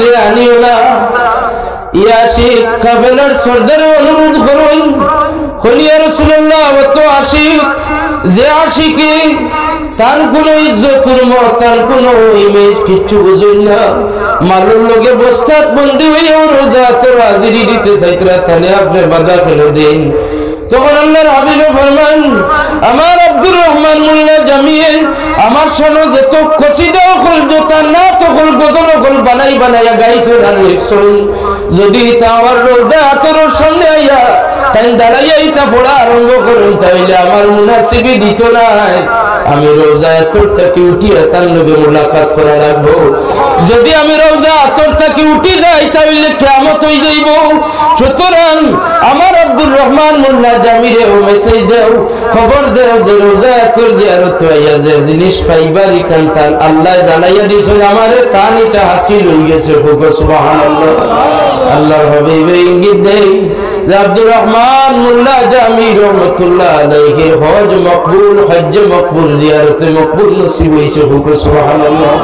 রে আনিও না। ইয়াশিক কাফেলার সর্দার অনুরোধ করুন, খলিয়া রাসূলুল্লাহ অত আশিক যে আশিকে তার কোনো ইজ্জতুর মত, তার কোনো ইমেজ কিচ্ছু বুঝুন না, মালুর লোকে বস্তাত বন্দি হইয়াও রোজা তোর হাজিরি দিতে চাইতরা, তাহলে আপনি বাধা ফেলে দেন। তখন আল্লাহর হাবিবে ফরমান, আমার আব্দুর রহমান মোল্লা জামিয়ে আমার সামনে যত কসিদা হল জোতা না তখন গজল হল বানাই বানাইয়া গাইছে আর লিখছেন, যদি তা আমার রোজা তোর সামনে আইয়া তাই দাঁড়াইয়া ইটা পড়া আরম্ভ করুন, তাইলে আমার মুনাসিবি দিত নাই, আমি রোজা তোর তাকে উঠিয়া তার লোকে মোলাকাত করা রাখবো। যদি আমি রোজা তোর তাকে উঠি যাই তাইলে কিয়ামত হয়ে যাইব। সুতরাং আমার আব্দুর রহমান মোল্লা জামিরে ও মেসেজ দেও, খবর দেও যে রোজা তোর জিয়ারত হইয়া যে জিনিস পাইবার ইখান তান আল্লাহ জানাইয়া দিছে আমারে, তান এটা হাসিল হয়ে গেছে। সুবহানাল্লাহ। আল্লাহর হাবিব ইঙ্গিত দেই যে আব্দুর রহমান মোল্লা জামি রহমাতুল্লাহ আলাইহির হজ মকবুল, হজ্জ মকবুল, জিয়ারত মকবুল নসিব হইছে। সুবহানাল্লাহ।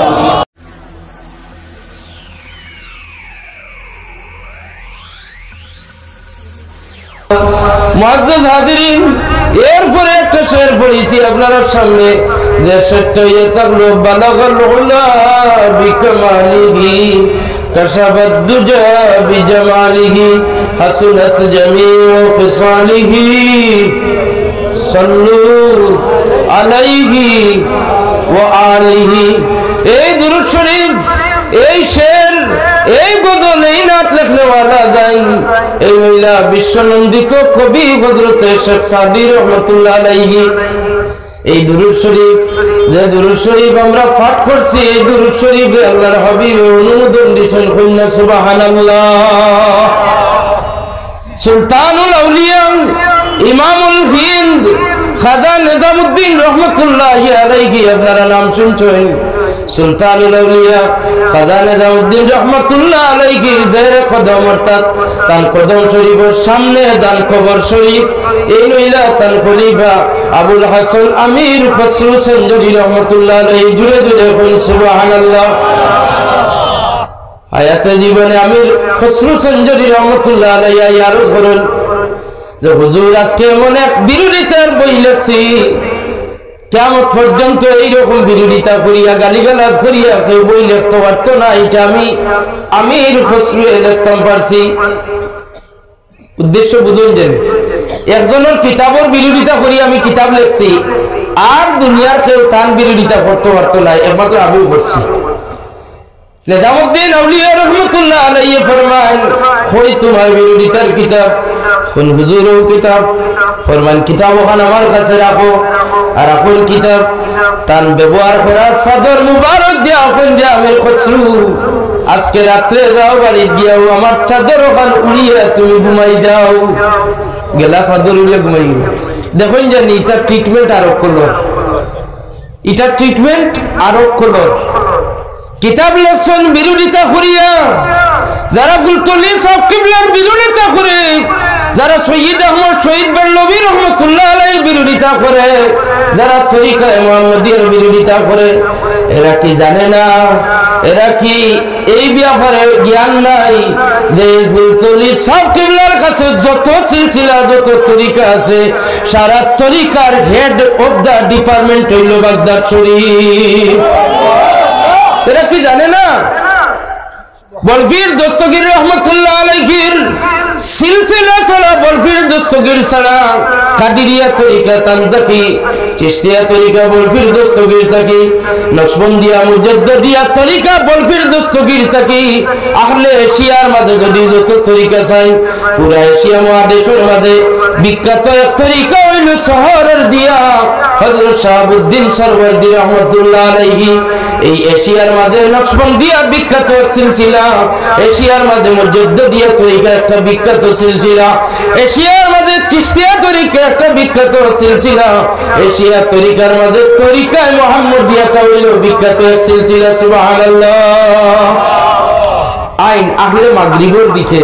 মুআজ্জাজ হাজিরিন, এরপরে একটা শের পড়েছি আপনার সামনে, যে শেরটা ইয়াতাগলু বালাগাল উলা বিকামালিহি কাশাবাদ দুজা বিজামালিহি হাসুনাত জামিউ খিসালিহি সাল্লু আলাইহি ওয়া আলিহি। এই দুরূদ শরীফ, এই শের, এই গজল, এই নাত লিখলে ওয়ালা যায়। এই মহিলা বিশ্বনন্দিত কবি হযরতে শেখ সাদি রহমাতুল্লাহ আলাইহি এই দুরূদ শরীফ, যে দুরূদ শরীফ আমরা পাঠ করছি, এই দুরূদ শরীফে আল্লাহর হাবিব অনুমোদন দিয়েছেন। কন্যা সুবহানাল্লাহ। সুলতানুল আউলিয়া ইমামুল হিন্দ খাজা নিজামউদ্দিন রহমাতুল্লাহি আলাইহি, আপনারা নাম শুনছেন। সুলতানুল আউলিয়া খাজা নিজামউদ্দিন রহমাতুল্লাহ আলাইহির জেরে কদম, অর্থাৎ তার কদম শরীফের সামনে যান কবর শরীফ। এই নইলা তার খলিফা আবুল হাসান আমির খসরু সঞ্জরি রহমাতুল্লাহ আলাইহি। জুড়ে জুড়ে বলুন সুবহানাল্লাহ। হায়াতে জীবনে আমির খসরু সঞ্জরি রহমাতুল্লাহ আলাইহি আরো ধরুন যে হুজুর আজকে এমন এক বিরোধিতার বই লিখছি, কিয়ামত পর্যন্ত এইরকম বিরোধিতা করিয়া গালিগালাজ করিয়া কেউ বই লিখতে পারতো না, এটা আমি আমির খসরু লিখতাম পারছি। উদ্দেশ্য বুঝুন, যে একজনের কিতাবের বিরোধিতা করি আমি কিতাব লিখছি, আর দুনিয়ার কেউ তার বিরোধিতা করতে পারতো না, একমাত্র আমিও করছি। নিজামউদ্দিন আউলিয়া রহমাতুল্লাহ আলাইহি ফরমান, কই তোমার বিরোধিতার কিতাব? কোন হুজুরও কিতাব? ফরমান কিতাব ওখানে আমার কাছে রাখো। আর এখন কিতাব তার ব্যবহার করা চাদর মুবারক দিয়া ওখান যে আমি খসরু আজকে রাত্রে যাও বাড়ি গিয়াও আমার চাদর ওখান উড়িয়ে তুমি ঘুমাই যাও। গেলা চাদর উড়িয়ে ঘুমাই গেল। দেখুন জানি এটা ট্রিটমেন্ট আরোপ করলো, এটা ট্রিটমেন্ট আরোপ করলো। কিতাব লেখছেন বিরোধিতা করিয়া, যারা গুলতলি সাহেব কিবলার বিরোধিতা করে, যারা সৈয়দ আহমদ শহীদ বেল্লভী রহমাতুল্লাহ আলাইহির বিরোধিতা করে, যারা তরিকায়ে মুহাম্মদিয়ার বিরোধিতা করে, এরা কি জানে না, এরা কি এই ব্যাপারে জ্ঞান নাই যে গুলতলি সাহেব কিবলার কাছে যত সিলসিলা যত তরিকা আছে, সারা তরিকার হেড অফ দা ডিপার্টমেন্ট হইল বাগদাদ শরীফ। এরা কি জানে না? বলবীর দস্তগীর রহমাতুল্লাহ আলাইহির সিলসিলা ছাড়া, বলবীর দস্তগীর ছাড়া কাদিরিয়া তরিকা তান্দাকি, চিশতিয়া তরিকা বলবীর দস্তগীর থাকি, নকশবন্দিয়া মুজাদ্দিদিয়া তরিকা বলবীর দস্তগীর থাকি, আহলে এশিয়ার মাঝে যদি যত তরিকা চাই, পুরা এশিয়া মহাদেশের মাঝে বিখ্যাত এক তরিকা হইল শহরের দিয়া হযরত শাহাবুদ্দিন সরওয়ার্দী রহমাতুল্লাহ আলাইহি। এই এশিয়ার মাঝে নকশবন্দিয়া বিখ্যাত সিলসিলা, এশিয়ার মাঝে মুজাদ্দিদিয়া তরিকা একটা বিখ্যাত সিলসিলা, এশিয়ার মাঝে চিশতিয়া তরিকা একটা বিখ্যাত সিলসিলা, এশিয়া তরিকার মাঝে তরিকায়ে মুহাম্মদিয়াটা হইল বিখ্যাত সিলসিলা। সুবহানাল্লাহ। আইন আহলে মাগরিবের দিকে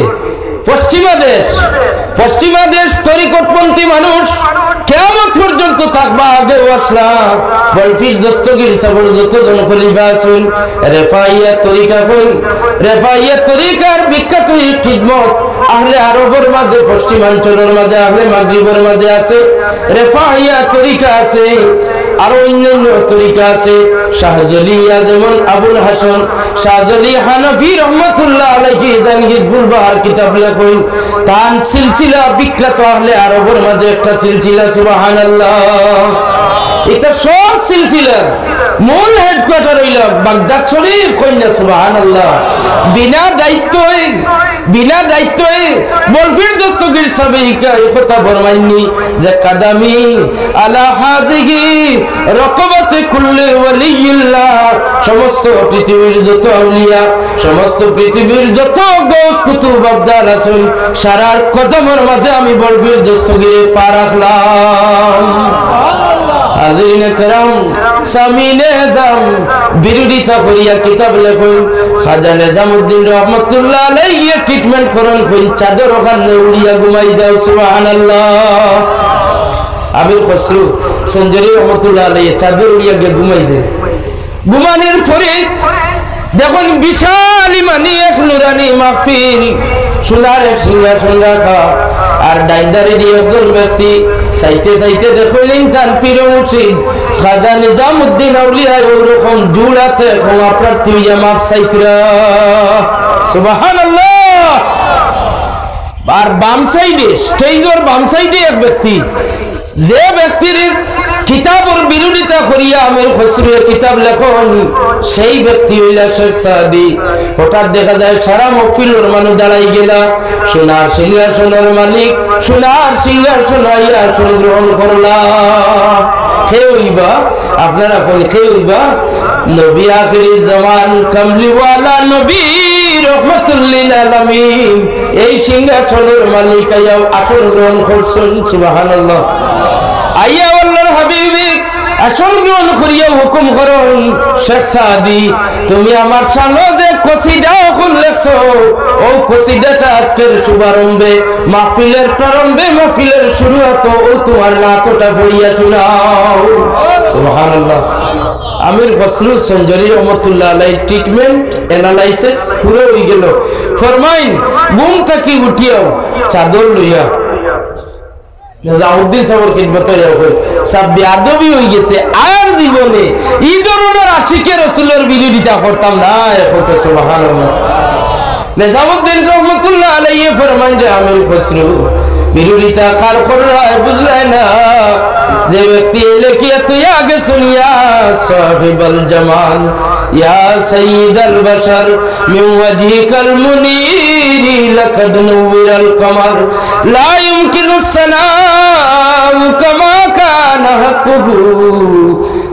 পশ্চিমা দেশ তরিকতপন্থী মানুষ কিয়ামত পর্যন্ত থাকবা। আগেও আসলাম বলফির দস্তগীর সাবর যতজন খলিফা আছেন রেফাইয়া তরিকা কোন রেফাইয়া তরিকার বিখ্যাত এই খিদমত আহলে আরবের মাঝে, পশ্চিমাঞ্চলের মাঝে, আহলে মাগরিবের মাঝে আছে। রেফাইয়া তরিকা আছে, আরো অন্যান্য তরিকা আছে। শাহজলিয়া যেমন আবুল হাসান শাহজলি হানাফি রহমাতুল্লাহ আলাইহি জান হিজবুল বাহার কিতাব লেখেন। তার সিলসিলা বিখ্যাত আহলে আরবের মাঝে একটা সিলসিলা, সুবহানাল্লাহ। এটা সব সিলসিলার মূল হেডকোয়ার্টার হইল বাগদাদ শরীফ, কইনা সুবহানাল্লাহ। বিনা দায়িত্বে বলফির দস্তগীর সাবেইকা এই কথা ফরমাইনি যে কাদামি আলা হাজিহি রকবাতে কুল্লি ওয়ালিয়্যিল্লাহ, সমস্ত পৃথিবীর যত আউলিয়া, সমস্ত পৃথিবীর যত গৌস কুতুব আবদাল আছেন, সারার কদমের মাঝে আমি বলফির দস্তগীরে পা রাখলাম। হাজিরিন کرام সামিনে জাম বিরোধিতা করিয়া কিতাব লেখেন। খাজা নিজামউদ্দিন রহমাতুল্লাহ আলাইহি ট্রিটমেন্ট করেন, কোন চাদর ওখানে উড়িয়া ঘুমাই যাও, সুবহানাল্লাহ। আমির খসরু সঞ্জরি রহমাতুল্লাহ আলাইহি চাদর উড়িয়া গিয়ে ঘুমাই যায়। ঘুমানোর পরে দেখুন বিশাল ইমানি এক নুরানি মাহফিল, সোনার এক সিংহাসন রাখা, আর ডাইন্দারে দিয়ে একজন ব্যক্তি চাইতে চাইতে দেখলেন তার পীর মুর্শিদ খাজা নিজামউদ্দিন আউলিয়া ওরকম জুড়াতে ক্ষমা প্রার্থী হইয়া মাফ চাইতরা, সুবহানাল্লাহ। আর বাম সাইডে, স্টেজের বাম সাইডে এক ব্যক্তি, যে ব্যক্তির কিতাবের বিরোধিতা করিয়া আমির খসরু কিতাব লেখন, সেই ব্যক্তি হইলা শেখ সাদি। হঠাৎ দেখা যায় সারা মহফিলের মানুষ দাঁড়াই গেলা, সোনার সিংহাসনের মালিক সোনার সিংহাসন হইয়া আসন গ্রহণ করলা। কে হইবা আপনারা কোন কে হইবা? নবী আখিরি জামান কামলিওয়ালা নবী রহমাতুল লিল আলামিন এই সিংহাসনের মালিক আইয়া আসন গ্রহণ করছেন, সুবহানাল্লাহ। আইয়া আল্লাহর হাবিবে আসন গ্রহণ করিয়া হুকুম করুন, শেখ সাদি তুমি আমার সামনে যে কসিদা এখন লেখছো, ও কসিদাটা আজকের শুভারম্ভে, মাহফিলের প্রারম্ভে, মাহফিলের শুরুয়াত, ও তোমার নাতটা পড়িয়া শোনাও, সুবহানাল্লাহ। আমির খসরু সঞ্জরি রহমাতুল্লাহ আলাইহি ট্রিটমেন্ট অ্যানালাইসিস পুরো হয়ে গেল। ফরমাইন ঘুম থেকে উঠিয়াও চাদর লইয়া নিজামউদ্দিন সাহেবের খিদমতে সব বেয়াদবি হয়ে গেছে। আর জীবনে এই ধরনের আশিকে রাসূলের বিরোধিতা করতাম না, এখন সুবহানাল্লাহ। নিজামউদ্দিন রহমাতুল্লাহ আলাইহি ফরমান যে আমির খসরু বিরোধিতা কার করায় বুঝলাই না, যে ব্যক্তি লেখিয়া তুই আগে শুনিয়া সাহিবুল জামাল ইয়া সাইয়্যিদাল বাশার মিন ওয়াজহিকাল মুনীর লাকাদ নুবিরাল কমার লা ইউমকিনু সানাউ কামা কানা হাকুহু।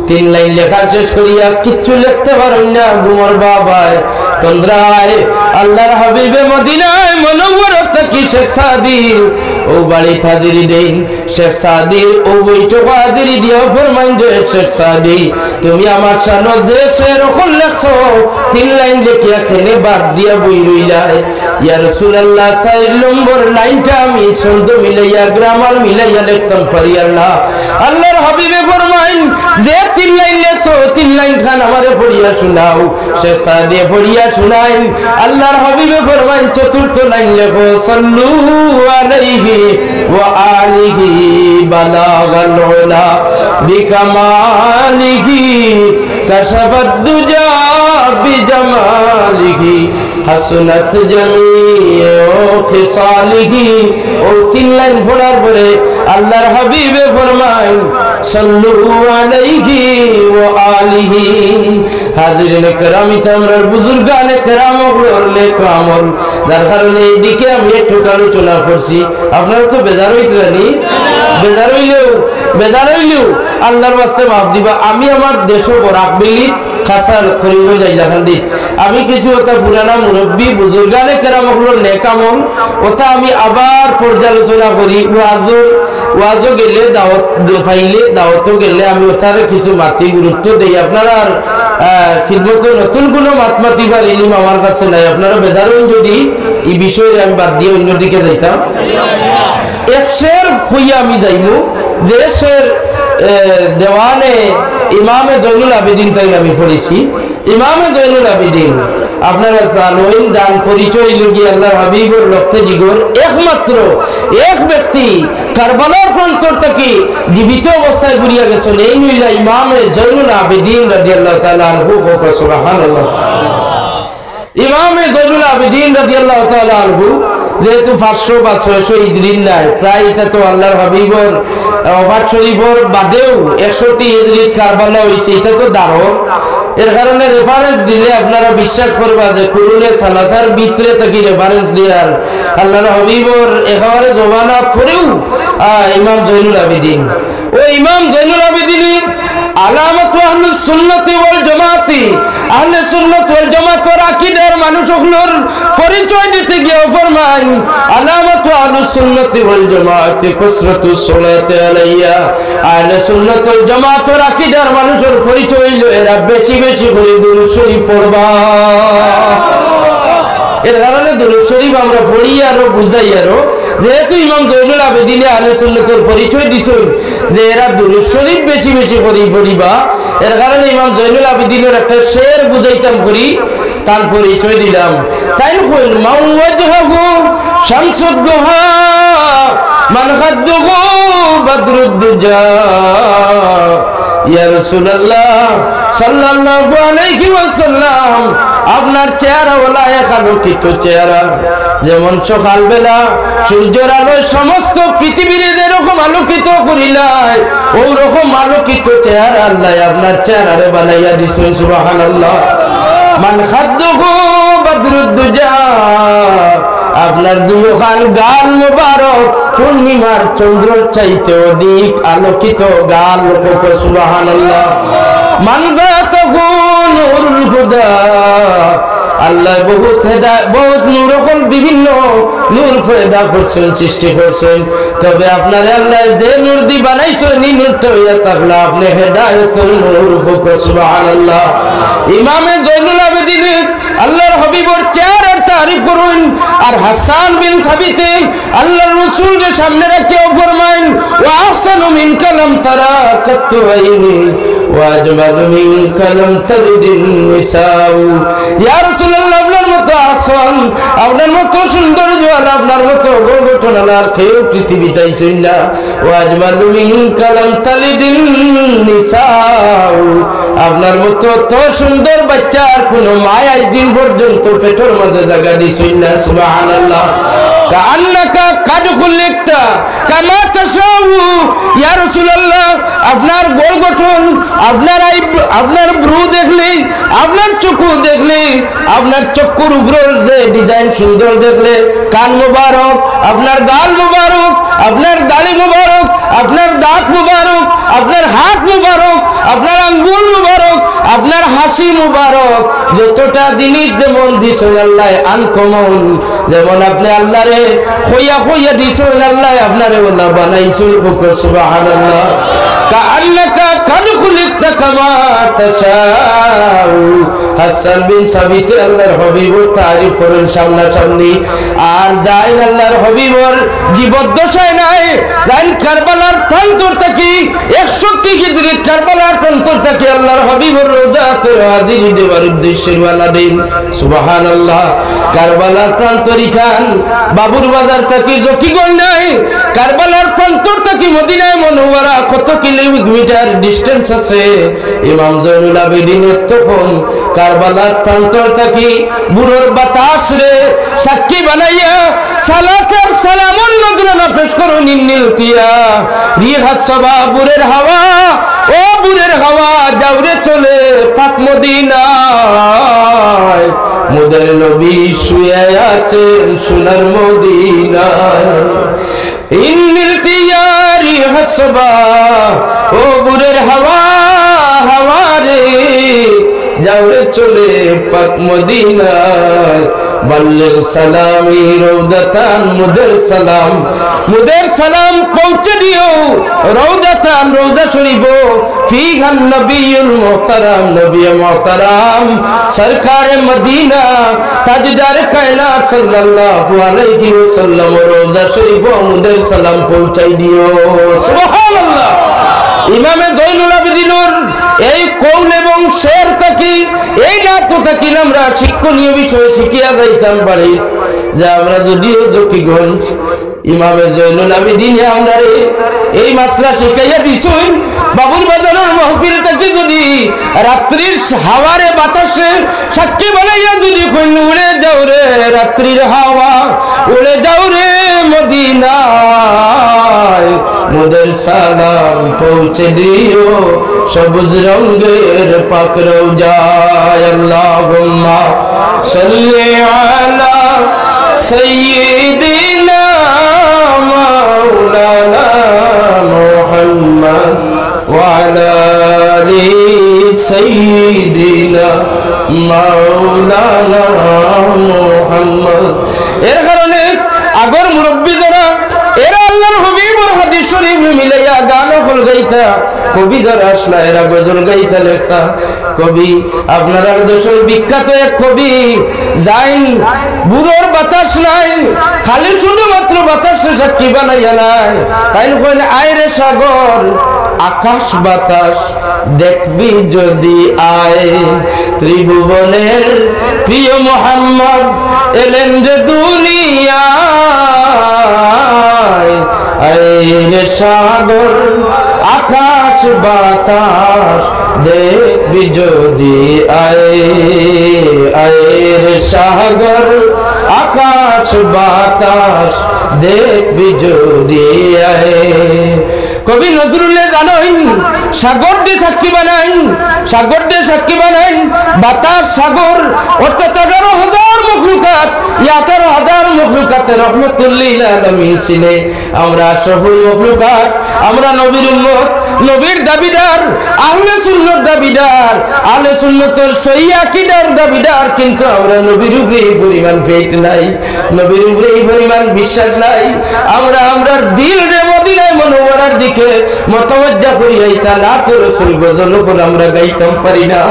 3 লাইন লেখা শেষ করিয়া কিচ্ছু লিখতে পারেন না, গুমর বাবায় তন্দ্রায় আল্লাহর হাবিবে মদিনায় মুনওয়ারত কি শেখ সাদির ও বাড়ি হাজিরি দেন। শেখ সাদির ও বৈঠক হাজিরি দিয়া ফরমান যে শেখ সাদি তুমি আমার সানো যে শের ওখান লেখছো 3 লাইন লিখিয়া খেলে বাদ দিয়া বই রইলাই। ইয়া রাসূলুল্লাহ 4 নম্বর লাইনটা আমি শব্দ মিলাইয়া গ্রামার মিলাইয়া লিখতাম পারিয়ার না। আল্লাহর হাবিবে ফরমান যে 3 লাইন লেখছো 3 লাইন খান আমারে পড়িয়া শোনাও। শেখ সাদি পড়িয়া শোনাইন। আল্লাহর হাবিবে ফরমান 4th লাইন লেখো সাল্লু আলাইহি ওয়া আলিহি বালাগাল উলা বিকামালিহি কাশাফাদ দুজা বিজামালিহি হাসনাত জামিউ খিসালিহি। ও 3 লাইন পড়ার পরে আল্লাহর হাবিবে ফরমান সাল্লু আলাইহি ওয়া আলিহি। হাজিরিন کرام আমরার বুজুর্গানে کرام হলে কামল, যার কারণে এইদিকে আমি একটু আলোচনা করছি। আপনারা তো বেজার হইতেনি, বেজার হইলেও আল্লাহর ওয়াস্তে মাফ দিবা। আমি আমার দেশও বরাক বেলি খাসার করিব যাইলা খান্দি আমি কিছু ওটা পুরানা মুরব্বী বুজুর্গানে کرام হলো নেকামল ওটা আমি আবার পর্যালোচনা করি। ওয়াজও গেলে দাওয়াত পাইলে দাওয়াতও গেলে আমি ওটার কিছু মাতি গুরুত্ব দেই। আপনারা খিদমত নতুন কোনো মাতমাতি বা ইলম আমার কাছে নাই। আপনারা বেজারুন যদি এই বিষয়ে আমি বাদ দিয়ে অন্যদিকে যাইতাম। এক শের কইয়া আমি যাইমু, যে শের দেওয়ানে ইমামে জয়নুল আবেদিন তাই আমি পড়েছি। ইমামে জয়নুল আবেদিন আপনারা জানেন দান পরিচয় লগি আল্লাহ হাবিবুর রক্তে জিগর একমাত্র এক ব্যক্তি কারবালার প্রান্তর থেকে জীবিত অবস্থায় ঘুরিয়া গেছেন, এই নইলা ইমামে জয়নুল আবেদিন রাদিয়াল্লাহু তাআলা আনহু। সুবহানাল্লাহ। ইমামে জয়নুল আবেদিন রাদিয়াল্লাহু তাআলা আনহু যেহেতু 500 বা 600 হিজরির নাই, প্রায় এটা তো আল্লাহর হাবিবর ওফাত শরীফর বাদেও 61 হিজরিত কারবালা হয়েছে, এটা তো দারুণ। এর কারণে রেফারেন্স দিলে আপনারা বিশ্বাস করবা যে কুরুনে সালাসার ভিতরে থেকে রেফারেন্স দিয়ার আল্লাহর হাবিবর একেবারে জমানা করেও ইমাম জয়নুল আবেদিন। ও ইমাম জয়নুল আবেদিন আলামাতু আহলুস সুন্নাতি ওয়াল জামাতি, আহলে সুন্নাত ওয়াল জামাতের আকীদার মানুষগুলোর পরিচয় দিতে গিয়ে ফরমান আলামাতু আহলুস সুন্নাতি ওয়াল জামাতি কাসরাতুস সালাতি আলাইয়া। আহলে সুন্নাত ওয়াল জামাতের আকীদার মানুষের পরিচয় হইলো এরা বেশি বেশি করে দুরূদ শরীফ পড়বা। এর কারণে দুরূদ শরীফ আমরা পড়ি আরো বুঝাই আরো, যেহেতু ইমাম জয়নুল আবেদিন আহলে সুন্নাতের পরিচয় দিছেন যে এরা দুরূদ শরীফ বেশি বেশি করে পড়িবা, এর কারণে ইমাম জয়নুল আবেদিনের একটা শের বুঝাইতাম করি, তার পরিচয় দিলাম। তাই কইল মান ওয়াজহাহু শামসুদ দুহা মান খাদ্দুহু বদরুদ দুজা। ইয়া রাসূলুল্লাহ সাল্লাল্লাহু আলাইহি ওয়াসাল্লাম, আপনার চেহারা ওলা এক আলোকিত চেহারা, যেমন সকালবেলা সূর্যের আলোয় সমস্ত পৃথিবীর যেরকম আলোকিত করিলাই ওই রকম আলোকিত চেহারা আল্লাহ আপনার চেহারারে বানাইয়া দিছেন। সুবহানাল্লাহ। মান খাদ্দুহু বদরুদ দুজা, আপনার দুখান গাল মুবারক পূর্ণিমার চন্দ্রের চাইতে অধিক আলোকিত গাল। সুবহানাল্লাহ। মান যাতাহু নূরুল হুদা, আল্লাহ বহুত নূর বিভিন্ন নূর পয়দা করছেন, সৃষ্টি করছেন, তবে আপনার আল্লাহ যে নূর দি বানাইছেন এই নূরটা হইয়া থাকলে আপনি হেদায়েতের নূর। সুবহানাল্লাহ। ইমামে জয়নুল আবেদিন আল্লাহর হাবিবর চেহারার তারিফ করুন। আর হাসান বিন সাবিত আল্লাহর রাসূলের সামনে রেখে ফরমাইন ওয়া আহসানু মিনকা লাম তারা কাত্তু আইনি ওয়া আজমালু মিনকা লাম তারিদিন নিসাউ। ইয়া রাসূলুল্লাহ, আপনার মতো আহসান, আপনার মতো সৌন্দর্য আর আপনার মতো গঠন আর কেউ পৃথিবীতে আইছেন না। ওয়া আজমালু মিনকা লাম তারিদিন নিসাউ, আপনার মতো তো সুন্দর বাচ্চা আর কোনো মা আজ দিন পর্যন্ত পেটের মাঝে জায়গা দিছেন না। সুবহানাল্লাহ। কান্নাকা কাদ খুলিকতা কামা তাশাউ। ইয়া রাসূলুল্লাহ, আপনার গোল গঠন, আপনার ভ্রু দেখলে, আপনার চক্ষু দেখলে, আপনার চক্ষুর উপরের যে ডিজাইন সুন্দর দেখলে, কান মুবারক, আপনার গাল মুবারক, আপনার দাড়ি মুবারক, আপনার দাঁত মুবারক, আপনার হাত মুবারক, আপনার আঙ্গুল মুবারক, আপনার হাসি মুবারক, যতটা জিনিস যেমন দিছেন আল্লাহ আনকমন, যেমন আপনি আল্লাহরে খইয়া খইয়া দিছেন আল্লাহ আপনারে ওলা বানাইছেন। সুবহানাল্লাহ। কাআন্নাকা কাদ খুলিকতা কামা তাশাউ। হাসান বিন সাবিত আল্লাহর হাবিবর তারিফ করেন সামনাসামনি। আর যাইন আল্লাহর হাবিবর জীবদ্দশায় নাই, যাইন কারবালার প্রান্তর থেকে 61 হিজরিত কারবালার প্রান্তর থেকে আল্লাহর হাবিবর রওজাতে হাজির দেওয়ার উদ্দেশ্যে রওনা দেন। সুবহানাল্লাহ। কারবালার প্রান্তরি খান বাবুর বাজার থেকে জকিগঞ্জ নাই, কারবালার প্রান্তর থেকে মদিনায় মুনাওয়ারা কত কিলোমিটার ডিসটেন্স আছে। ইমাম জয়নুল আবেদিনের তখন কারবালার প্রান্তর থেকে বুড়োর বাতাস রে সাক্ষী বানাইয়া সালাতের সালামুন নজরানা পেশ করুন। নিলতিয়া রিহাস সাবা বুরের হাওয়া, ও বুরের হাওয়া যাওরে চলে পাক মদিনায়, মোদের নবী শুয়ে আছেন সোনার মদিনায়। ইন্নিলতিয়া রিহাস সাবা, ও বুরের হাওয়া হাওয়া রে যাওরে চলে পাক মদিনায়। বাল্লিগ সালামি রওদাতান, মুদের সালাম পৌঁছে দিও রওদাতান রওজা শরীফ। ফিহান নবিয়ুল মুহতারাম, নবী মুহতারাম সরকারে মদিনা তাজদার কায়নাত সাল্লাল্লাহু আলাইহি ওয়াসাল্লাম রওজা শরীফ মুদের সালাম পৌঁছাই দিও সুবহানাল্লাহ। ইমামে জয়নুল আবেদিনের এই কৌল এবং শের থাকি এই নাত থাকি আমরা শিক্ষণীয় বিষয় শিখিয়া যাইতাম পারি যে আমরা যদিও জকিগঞ্জ ইমামে জয়নুল আবেদিনে আমরা এই মাসলা শিখাইয়া দিছুন বাবুর বাজারের মাহফিল থেকে যদি রাত্রির হাওয়ারে বাতাসে সাক্ষী বানাইয়া যদি কইন উড়ে যাও রে রাত্রির হাওয়া উড়ে যাও রে মদিনায় মোদের সালাম পৌঁছে দিও সবুজ রঙের পাক রওজায় আল্লাহুম্মা সাল্লি আলা সাইয়্যিদিনা মাওলানা মুহাম্মদ ওয়া আলা আলি সাইয়্যিদিনা মাওলানা মুহাম্মদ। এর কারণে আগর মুরব্বী যারা এরা আল্লাহর হাবিবের হাদিস শরীফ মিলাইয়া গান হল গাইতা, কবি যারা আসলা এরা গজল গাইতা লেখতা। কবি আপনারা দেশের বিখ্যাত এক কবি জাইন বুড়োর বাতাস নাই, খালি শুধুমাত্র বাতাসে সাক্ষী বানাইয়া নাই, তাই কইন আয় রে সাগর আকাশ বাতাস দেখবি যদি আয়, ত্রিভুবনের প্রিয় মুহাম্মদ এলেন যে দুনিয়ায়, আয় রে সাগর আকাশ বাতাস দেখবি যদি আয়, আয় রে সাগর আকাশ বাতাস দেখবি যদি আয়। কবি নজরুল্লাহ জানেন সাগর দিয়ে সাক্ষী বানাইন, সাগর দিয়ে সাক্ষী বানাইন বাতাস সাগর অর্থাৎ 18,000 মখলুকাত, 18,000 মখলুকাতের রহমতুল্লিল আলামিন ছিলে আমরা সফল মখলুকাত, আমরা নবীর উম্মত, নবীর দাবিদার, আহলে সুন্নাত দাবিদার, আহলে সুন্নাতের সহিহ আকীদার দাবিদার, কিন্তু আমরা নবীর উপরে এই পরিমাণ ফেট নাই, নবীর উপরে এই পরিমাণ বিশ্বাস নাই। আমরা দিল রে মদিনায় মুনাওয়ারার দিকে মতওয়াজ্জা করি আইতা নাতে রাসূল গজল উপর আমরা গাইতাম পারি না।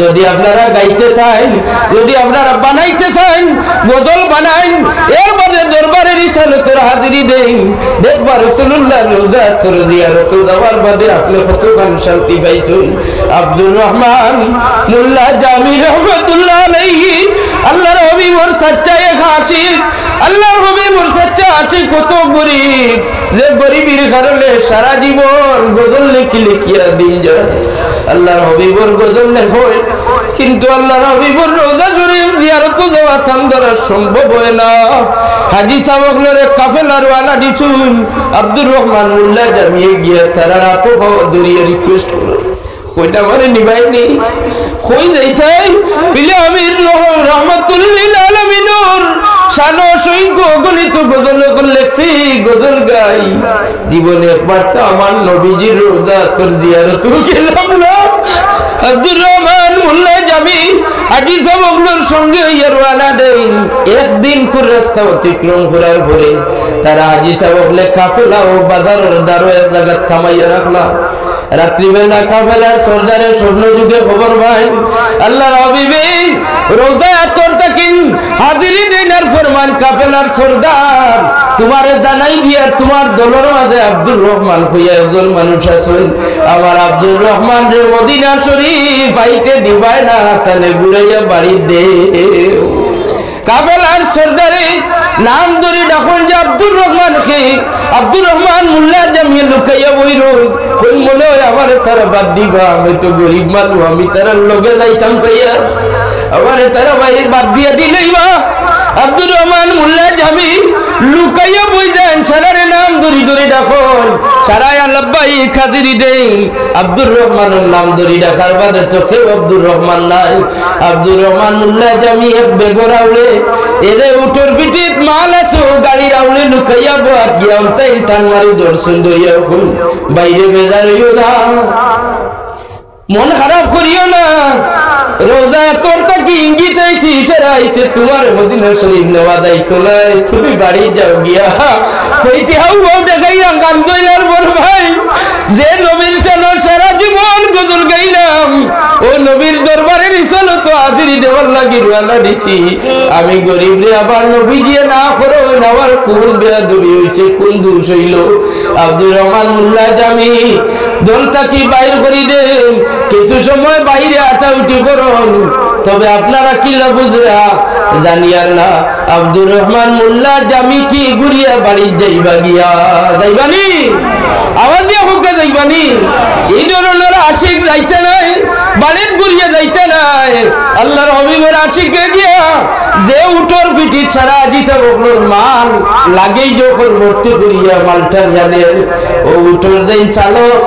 যদি আপনারা গাইতে চান, যদি আপনারা বানাইতে চান গজল বানাইন, এর মানে দরবারে রিসালাতের হাজিরি দেন, দেখবার রাসূলুল্লাহ রওজা তোর জিয়ারত যাওয়ার বাদে আপনি কতখানি শান্তি পাইছেন। আব্দুর রহমান মোল্লা জামি রহমাতুল্লাহ আলাইহি আল্লাহর হাবিবের সচ্চা এক আশিক, আল্লাহর হাবিবের সচ্চা আশিক কত গরীব, যে গরিবের কারণে সারা জীবন গজল লিখি লিখিয়া দিন যায়। আল্লাহর হাবিবের গজল লেখয়, কিন্তু আল্লাহর হাবিবের রওজা শরীফ জিয়ারত যাওয়া থাম ধরা সম্ভব হয় না। হাজী সাহেবের কাফেলার ওয়ালা দিছুন আব্দুর রহমান মোল্লা জামিয়ে গিয়া তারা রাত দরিয়া রিকোয়েস্ট করো কইটা মানে নিবাই নেই কই যাইতাই বিলে আমির রহমাতুল্লিল আলামিনুর শানো সৈকো গলিত গজল লেখছি গজল গাই, জীবনে একবার তো আমার নবীজির রওজা তোর জিয়ারত গেলাম না। আব্দুর রহমান মোল্লা জামি হাজী সাহেবের সঙ্গে ইয়ারওয়ালা দেন, একদিন কোন রাস্তা অতিক্রম করার পরে তারা হাজী সাহেবের কাফেলা ও বাজারের দারোয়া জায়গা থামাইয়া রাখলা। রাত্রিবেলা কাফেলার সর্দারের স্বপ্ন যুগে খবর পাই আল্লাহর হাবিবে রওজা তোর তাকিন হাজিরি দেনার ফরমান কাফেলার সর্দার তোমারে জানাই দিয়া তোমার দলের মাঝে আব্দুর রহমান হইয়া একজন মানুষ আছেন, আমার আব্দুর রহমান রে মদিনা শরীফ আইতে দিবাই না, তাহলে ঘুরাইয়া বাড়ি দে। কাফেলার সর্দারে নাম ধরে ডাকুন যে আব্দুর রহমানকে, আব্দুর রহমান মোল্লা জামিয়ে লুকাইয়া বইল কোন মনে হয় আমার তারা বাদ দিবা, আমি তো গরিব মানুষ, আমি তারা লগে যাইতাম চাইয়া আমার তারা বাইরে বাদ দিয়া দিলেইবা। আব্দুর রহমান মোল্লা জামি লুকাইয়া বই যান, সারারে নাম ধরি ধরে ডাকুন, সারাই আল্লাহবাই খাজিরি দেন। আব্দুর রহমানের নাম ধরি ডাকার বাদে তো কেউ আব্দুর রহমান নাই। আব্দুর রহমান মোল্লা জামি এক বেগর আউলে এরে উঠোর পিঠিত মাল আছো গাড়ির আউলে লুকাইয়া বাদ গিয়া তাই টান মারি দর্শন দইয়া হল বাইরে বেজার হইও না, মন খারাপ করিও না। রোজা তোর তাকে ইঙ্গিত আইছে ইশারা আইছে তোমার মদিনা শরীফ নেওয়া দায়িত্ব নাই, তুমি বাড়ি যাও গিয়া কইতে হাউ হাউ দেখাইয়া গান দইলার বড় ভাই যে নবীর সারা জীবন গজল গাইলাম ও নবীর দরবারে রিসালাত হাজিরি দেওয়া খাবার লাগি রওনা দিছি আমি গরিব রে আবার নবীজি না করো আমার কোন বেয়াদবি হইছে কোন দোষ হইল আব্দুর রহমান মোল্লা জামি দলটা কি বাইর করি দেন কিছু সময় বাইরে আটা উঠি করুন তবে আপনারা কি বুঝরা জানিয়ার না আব্দুর রহমান মোল্লা জামি কি ঘুরিয়া বাড়ি যাইবা গিয়া যাইবানি আওয়াজ দিয়া হোক যাইবানি এই ধরনের আশিক যাইতে নাই বাড়ির ঘুরিয়া যাইতে নাই আল্লাহর হাবিবের আশিকে গিয়া যে উঠোর পিঠি ছাড়া দিছে বকলোর মাল লাগেই যখন ভর্তি করিয়া মালটা জানেন ও উঠোর যাই চালক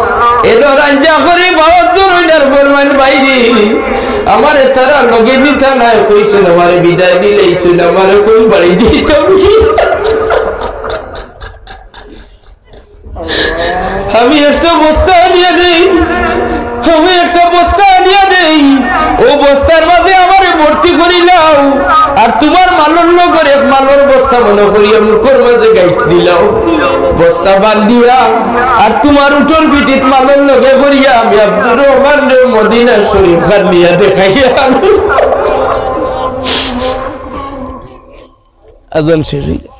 এদের রাজ্যা করে বাহাদুর হইনার ফরমান বাইরে আমার তারা লগে নিতা নাই কইছিল আমার বিদায় দিলেইছিল আমার কোন বাড়ি দিতাম আমি একটা বস্তা নিয়ে দেই আমি একটা বস্তা নিয়ে দেই ও বস্তার মাঝে আমারে ভর্তি করি নাও আর তোমার মালর লগর এক মালর বস্তা মনে করি মুখের মাঝে গাইট দিলাও বস্তা বান্ধিয়া আর তোমার উঠোর পিঠিত মালর লগে করিয়া আমি আব্দুর রহমান মদিনা শরীফ খান নিয়ে দেখাইয়া আজান শেষ হয়ে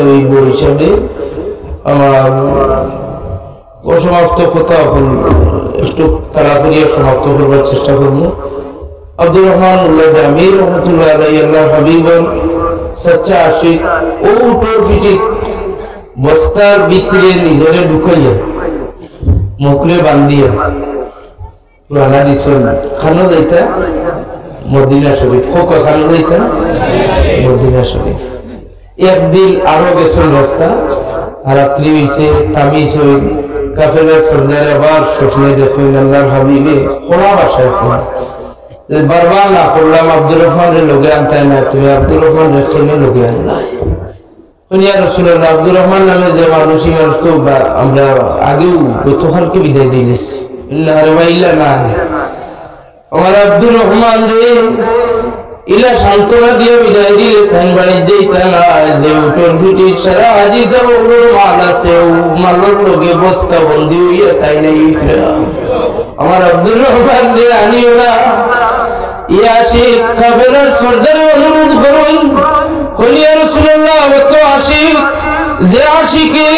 ওই বরিশালে আমার অসমাপ্ত কথা হল একটু তাড়াতাড়ি সমাপ্ত করবার চেষ্টা করব আব্দুর রহমান মোল্লা জামি রহমতুল্লাহ আলাইহি আল্লাহ হাবিবর সচ্চা আশিক ও উঠোর পিঠে বস্তার ভিতরে নিজেরে ঢুকাইয়া মুখরে বান্ধিয়া রানা দিছেন খানো যাইতা মদিনা শরীফ খোকা খানো যাইতা মদিনা শরীফ একদিন আরো গেছেন রাস্তা রাত্রি হয়েছে তামিছে কাফেলার সর্দার আবার স্বপ্নে দেখুন আল্লাহর হাবিবে খোলা বাসায় খোলা বারবার না করলাম আব্দুর রহমানের লোকে আনতে না তুমি আব্দুর রহমান রেখে লোকে আনলা ইয়া রাসূলুল্লাহ আব্দুর রহমান নামে যে মানুষই মানুষ তো আমরা আগেও গতকালকে বিদায় দিয়েছি ইল্লা আরবাইল্লা না আমার আব্দুর রহমান রে ইলা সান্তনা দিয়ে বিদায় দিলে তাই বাড়ি দিতে না যে উঠোর পিঠে সারা আজি সব মাল আছে মালর লোকে বস্তা বন্দি হইয়া তাই নাই আমার আব্দুর রহমান রে আনিও না ইয়া সে কাফেলার সর্দার অনুরোধ করুন কলিয়া রাসূলুল্লাহ তো আশিক যে আশিকে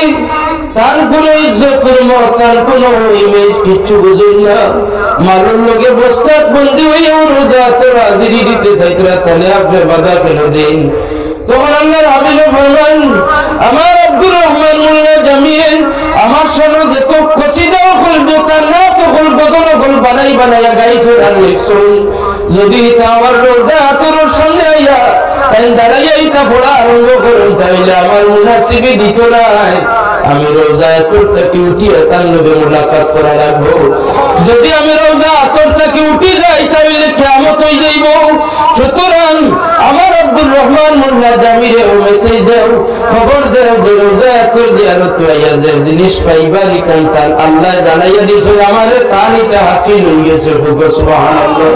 তার কোনো ইজ্জতের তার কোনো ইমেজ কিচ্ছু বুঝুন না মালুর লোকে বস্তাত বন্দি হইয়া রোজা তো হাজিরি দিতে চাইতরা তাহলে আপনি বাধা কেন দেন তখন আল্লাহর হাবিবে ফরমান আমার আব্দুর রহমান মোল্লা জামিয়ে আমার সামনে যে তো কসিদাও খুলবে তার না তখন গজল খুল বানাই বানাইয়া গাইছে আর লিখছেন যদি তা আমার রোজা তোর সামনে আইয়া তাই দাঁড়াইয়া ইতা পড়া আরম্ভ করুন তাহলে আমার মুনাসিবে দিত নাই আমি রোজা তোর থেকে উঠিয়া তার লোকে মুলাকাত করা লাগবো যদি আমি রোজা তোর থেকে উঠি যাই তাহলে কিয়ামত হয়ে যাইব সুতরাং আমার আব্দুর রহমান মোল্লা জামিরে ও মেসেজ দাও খবর দাও যে রোজা তোর জিয়ারত হইয়া যে জিনিস পাইবার কান্তান আল্লাহ জানাইয়া দিছে আমারে তানিটা হাসিল হয়ে গেছে সুবহানাল্লাহ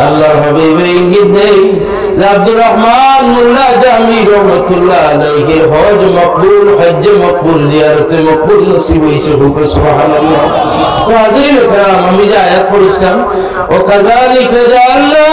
আল্লাহর হাবিব ইঙ্গিত দেই আব্দুর রহমান মোল্লা জামি রহমাতুল্লাহ আলাইহি হজ মকবুল হজ মকবুল জিয়ারত মকবুল নসিব হইছে সুবহানাল্লাহ তো হাজিরিন کرام আমি যে আয়াত পড়ছিলাম ও কাযালিকা জাআলনা